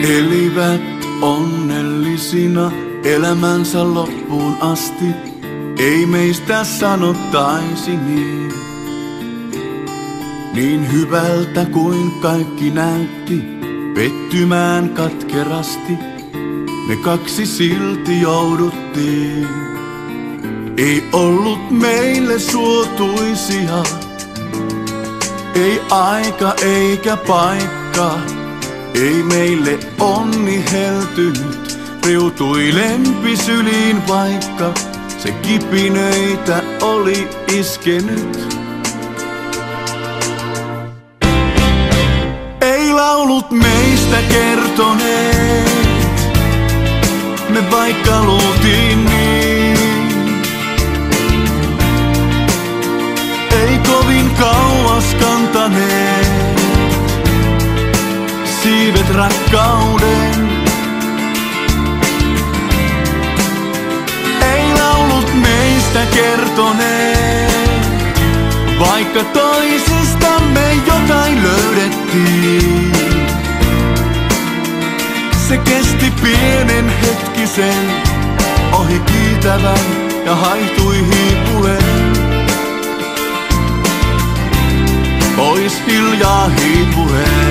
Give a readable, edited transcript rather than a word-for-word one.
Elivät onnellisina elämänsä loppuun asti, ei meistä sanottaisi niin. Niin hyvältä kuin kaikki näytti, pettymään katkerasti, me kaksi silti jouduttiin. Ei ollut meille suotuisia, ei aika eikä paikka, ei meille onni heltynyt, riutui lempi syliin vaikka se kipinöitä oli iskenyt. Ei laulut meistä kertoneet, me vaikka luultiin niin. Ei kovin kauas kantaneet siivet rakkauden. Ei laulut meistä kertoneet, vaikka toisistamme jotain löydettiin. Se kesti pienen hetkisen, ohi kiitävän ja haihtui hiipuleen. Pois hiljaa hiipuen.